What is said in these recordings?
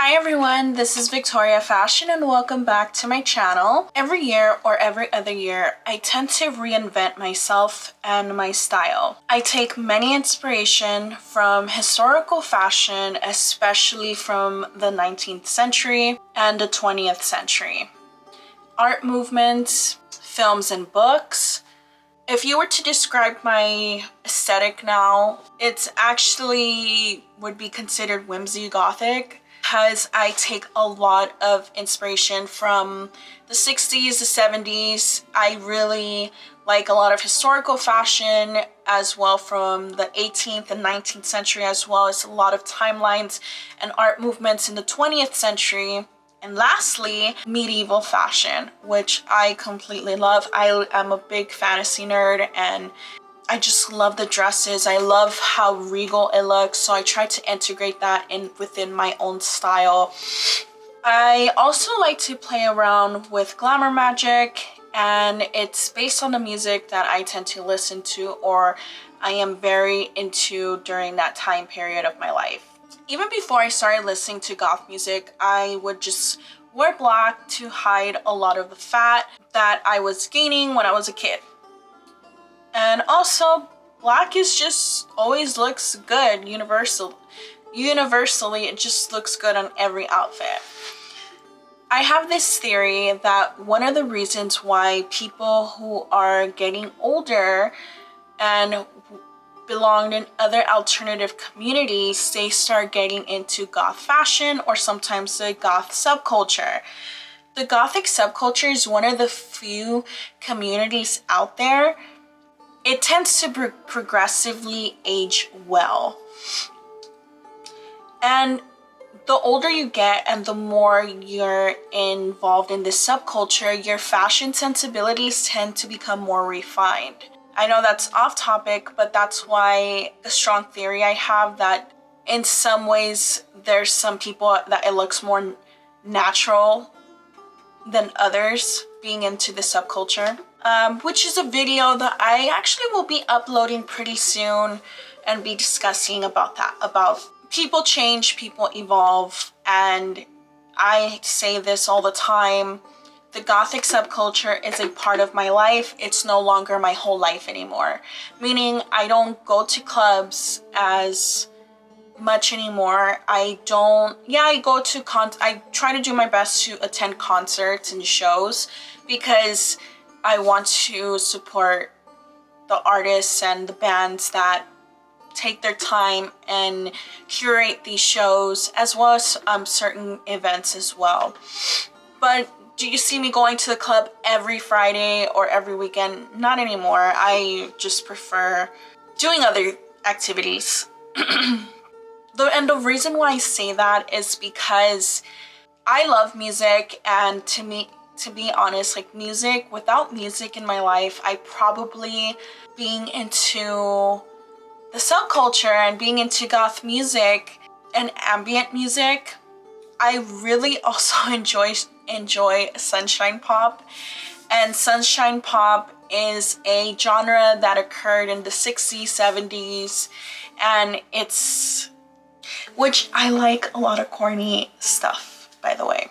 Hi everyone, this is Victoria Fashion and welcome back to my channel. Every year or every other year, I tend to reinvent myself and my style. I take many inspiration from historical fashion, especially from the 19th century and the 20th century. Art movements, films and books. If you were to describe my aesthetic now, it's actually would be considered whimsy gothic, because I take a lot of inspiration from the 60s, the 70s. I really like a lot of historical fashion as well from the 18th and 19th century, as well as a lot of timelines and art movements in the 20th century. And lastly, medieval fashion, which I completely love. I am a big fantasy nerd and I just love the dresses. I love how regal it looks, so I try to integrate that in within my own style. I also like to play around with glamour magic, and it's based on the music that I tend to listen to or I am very into during that time period of my life. Even before I started listening to goth music, I would just wear black to hide a lot of the fat that I was gaining when I was a kid. And also, black is just always looks good universally. It just looks good on every outfit. I have this theory that one of the reasons why people who are getting older and belonged in other alternative communities, they start getting into goth fashion or sometimes the goth subculture. The gothic subculture is one of the few communities out there. It tends to progressively age well. And the older you get and the more you're involved in this subculture, your fashion sensibilities tend to become more refined. I know that's off topic, but that's why a strong theory I have that in some ways there's some people that it looks more natural than others being into the subculture. Which is a video that I actually will be uploading pretty soon and be discussing about that, about people change, people evolve, and I say this all the time. The gothic subculture is a part of my life. It's no longer my whole life anymore. Meaning I don't go to clubs as much anymore. I try to do my best to attend concerts and shows because I want to support the artists and the bands that take their time and curate these shows, as well as certain events as well. But do you see me going to the club every Friday or every weekend? Not anymore. I just prefer doing other activities. And the reason why I say that is because I love music, and to be honest, like without music in my life, I probably being into the subculture and being into goth music and ambient music, I really also enjoy sunshine pop. And sunshine pop is a genre that occurred in the 60s, 70s, and which I like a lot of corny stuff, by the way.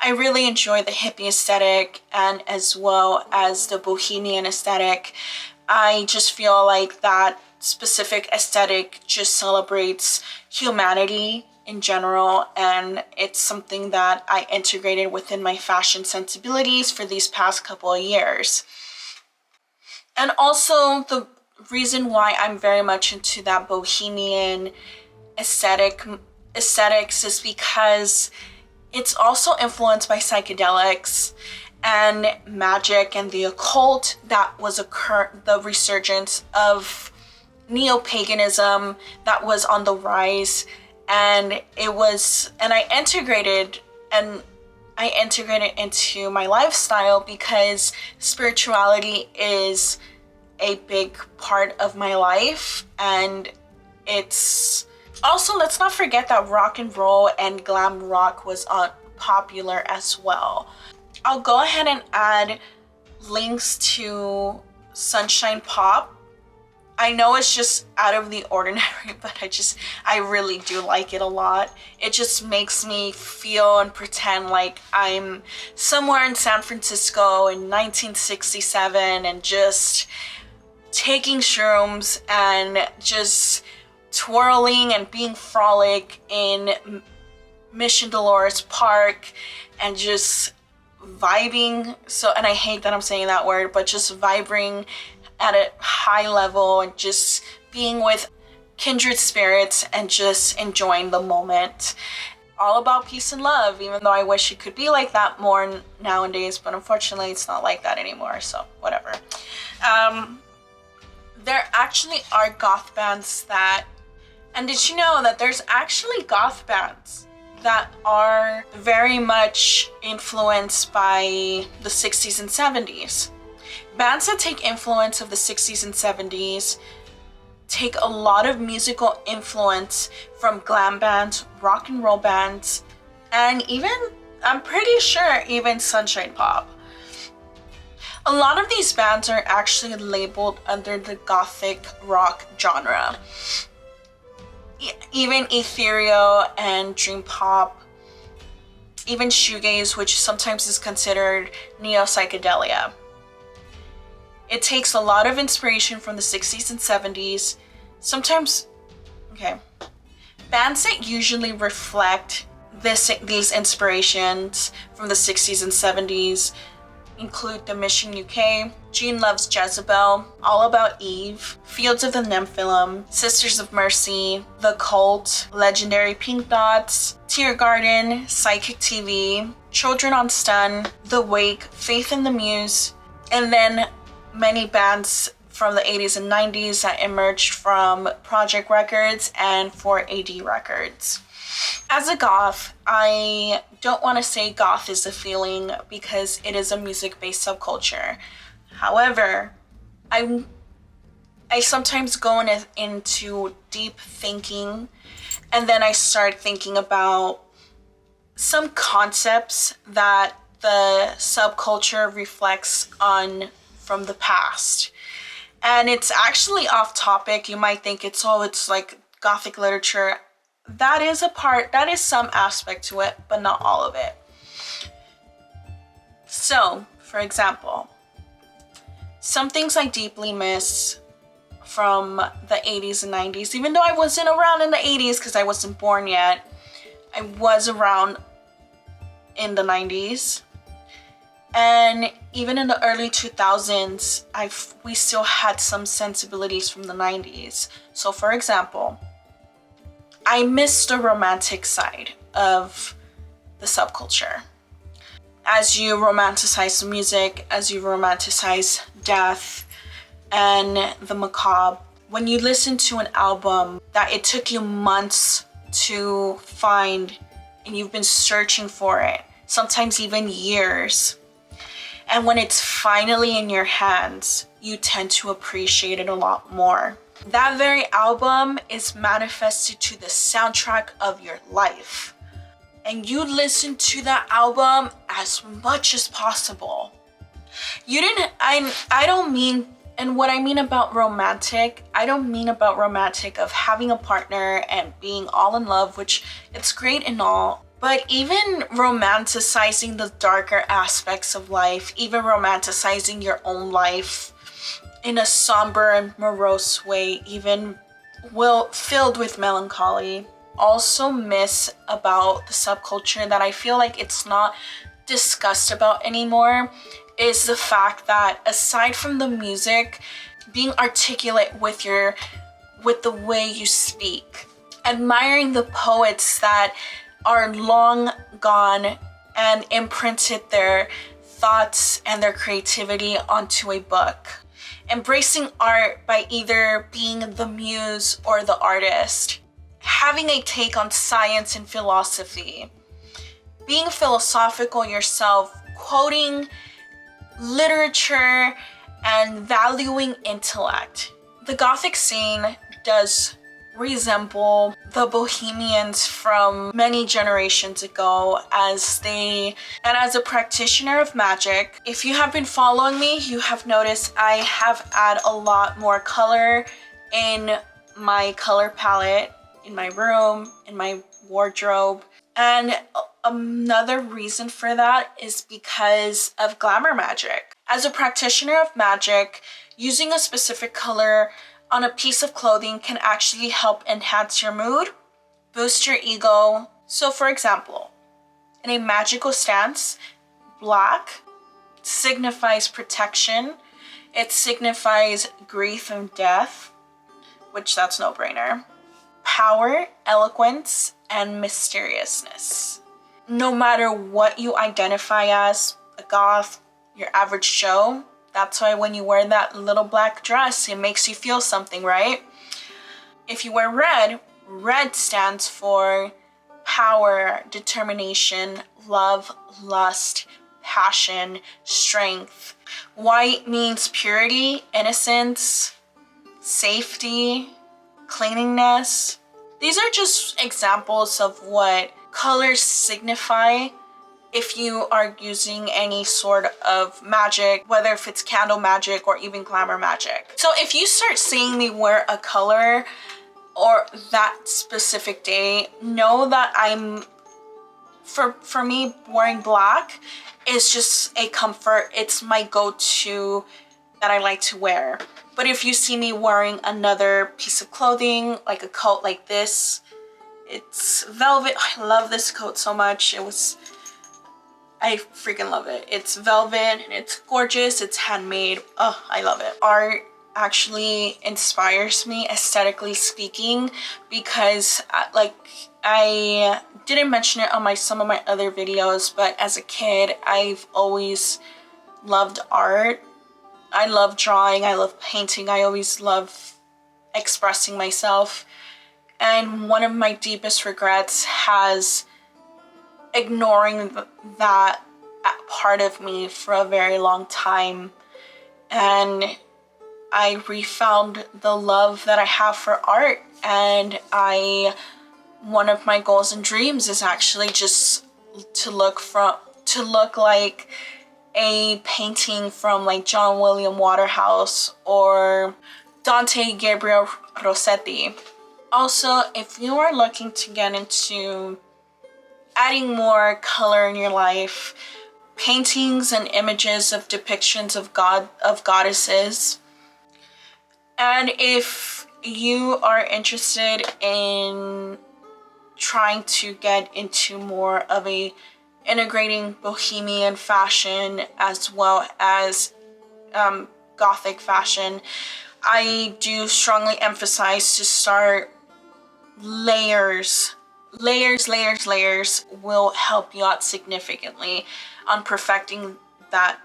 I really enjoy the hippie aesthetic and as well as the Bohemian aesthetic. I just feel like that specific aesthetic just celebrates humanity in general, and it's something that I integrated within my fashion sensibilities for these past couple of years. And also the reason why I'm very much into that Bohemian aesthetics is because it's also influenced by psychedelics and magic and the occult that was the resurgence of neo-paganism that was on the rise, and I integrated into my lifestyle because spirituality is a big part of my life. And it's also, let's not forget that rock and roll and glam rock was popular as well. I'll go ahead and add links to Sunshine Pop I know it's just out of the ordinary, but I really do like it a lot. It just makes me feel and pretend like I'm somewhere in San Francisco in 1967 and just taking shrooms and just twirling and being frolic in Mission Dolores Park and just vibing. So, and I hate that I'm saying that word, but just vibing at a high level and just being with kindred spirits and just enjoying the moment. All about peace and love, even though I wish it could be like that more nowadays, but unfortunately it's not like that anymore, so whatever. There actually are goth bands that, and did you know that there's actually goth bands that are very much influenced by the 60s and 70s? Bands that take influence of the 60s and 70s take a lot of musical influence from glam bands, rock and roll bands, and even, I'm pretty sure, even sunshine pop. A lot of these bands are actually labeled under the gothic rock genre. Even ethereal and dream pop, even shoegaze, which sometimes is considered neo-psychedelia. It takes a lot of inspiration from the 60s and 70s. Sometimes, bands that usually reflect these inspirations from the 60s and 70s include The Mission UK, Gene Loves Jezebel, All About Eve, Fields of the Nephilim, Sisters of Mercy, The Cult, Legendary Pink Dots, Teargarden, Psychic TV, Children on Stun, The Wake, Faith in the Muse, and then many bands from the 80s and 90s that emerged from Project Records and 4AD Records. As a goth, I don't want to say goth is a feeling because it is a music-based subculture. However, I sometimes go into deep thinking, and then I start thinking about some concepts that the subculture reflects on from the past. And it's actually off topic. You might think it's like gothic literature. That is some aspect to it, but not all of it. So, for example, some things I deeply miss from the 80s and 90s, even though I wasn't around in the 80s because I wasn't born yet, I was around in the 90s. And even in the early 2000s, we still had some sensibilities from the 90s. So for example, I miss the romantic side of the subculture. As you romanticize the music, as you romanticize death and the macabre, when you listen to an album that it took you months to find and you've been searching for it, sometimes even years, and when it's finally in your hands, you tend to appreciate it a lot more. That very album is manifested to the soundtrack of your life. And you listen to that album as much as possible. I don't mean, and what I mean about romantic, I don't mean about romantic of having a partner and being all in love, which it's great and all. But even romanticizing the darker aspects of life, even romanticizing your own life in a somber and morose way, even filled with melancholy. Also miss about the subculture that I feel like it's not discussed about anymore is the fact that aside from the music, being articulate with the way you speak, admiring the poets that are long gone and imprinted their thoughts and their creativity onto a book. Embracing art by either being the muse or the artist. Having a take on science and philosophy. Being philosophical yourself, quoting literature and valuing intellect. The Gothic scene does resemble the Bohemians from many generations ago and as a practitioner of magic, if you have been following me, you have noticed I have added a lot more color in my color palette, in my room, in my wardrobe. And another reason for that is because of glamour magic. As a practitioner of magic, using a specific color on a piece of clothing can actually help enhance your mood, boost your ego. So for example, in a magical stance, black signifies protection. It signifies grief and death, which that's no brainer. Power, eloquence, and mysteriousness. No matter what you identify as, a goth, your average Joe, that's why when you wear that little black dress, it makes you feel something, right? If you wear red, red stands for power, determination, love, lust, passion, strength. White means purity, innocence, safety, cleanliness. These are just examples of what colors signify if you are using any sort of magic, whether if it's candle magic or even glamour magic. So if you start seeing me wear a color or that specific day, know that for me, wearing black is just a comfort. It's my go-to that I like to wear. But if you see me wearing another piece of clothing, like a coat like this, it's velvet. I love this coat so much. I freaking love it. It's velvet and it's gorgeous. It's handmade. Oh, I love it. Art actually inspires me, aesthetically speaking, because I didn't mention it on some of my other videos, but as a kid, I've always loved art. I love drawing, I love painting, I always love expressing myself. And one of my deepest regrets has ignoring that part of me for a very long time. And I refound the love that I have for art. And one of my goals and dreams is actually just to look like a painting from like John William Waterhouse or Dante Gabriel Rossetti. Also, if you are looking to get into adding more color in your life, paintings and images of depictions of goddesses, and if you are interested in trying to get into more of a integrating Bohemian fashion as well as gothic fashion, I do strongly emphasize to start layers. Layers will help you out significantly on perfecting that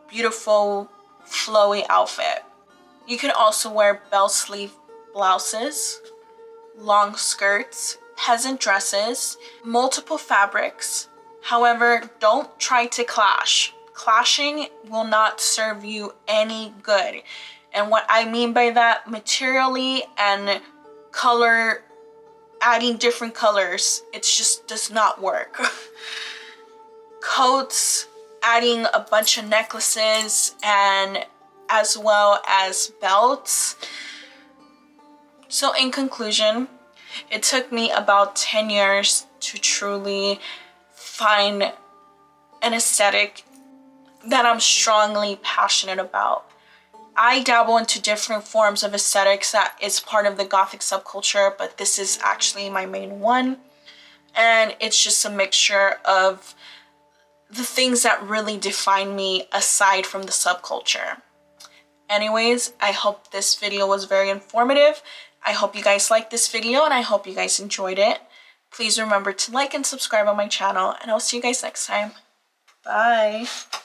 beautiful flowy outfit. You can also wear bell sleeve blouses, long skirts, peasant dresses, multiple fabrics. However, don't try to clash. Clashing will not serve you any good. And what I mean by that, materially and color, adding different colors, it just does not work. Coats, adding a bunch of necklaces, and as well as belts. So in conclusion, it took me about 10 years to truly find an aesthetic that I'm strongly passionate about. I dabble into different forms of aesthetics that is part of the gothic subculture, but this is actually my main one. And it's just a mixture of the things that really define me aside from the subculture. Anyways, I hope this video was very informative. I hope you guys liked this video and I hope you guys enjoyed it. Please remember to like and subscribe on my channel, and I'll see you guys next time. Bye.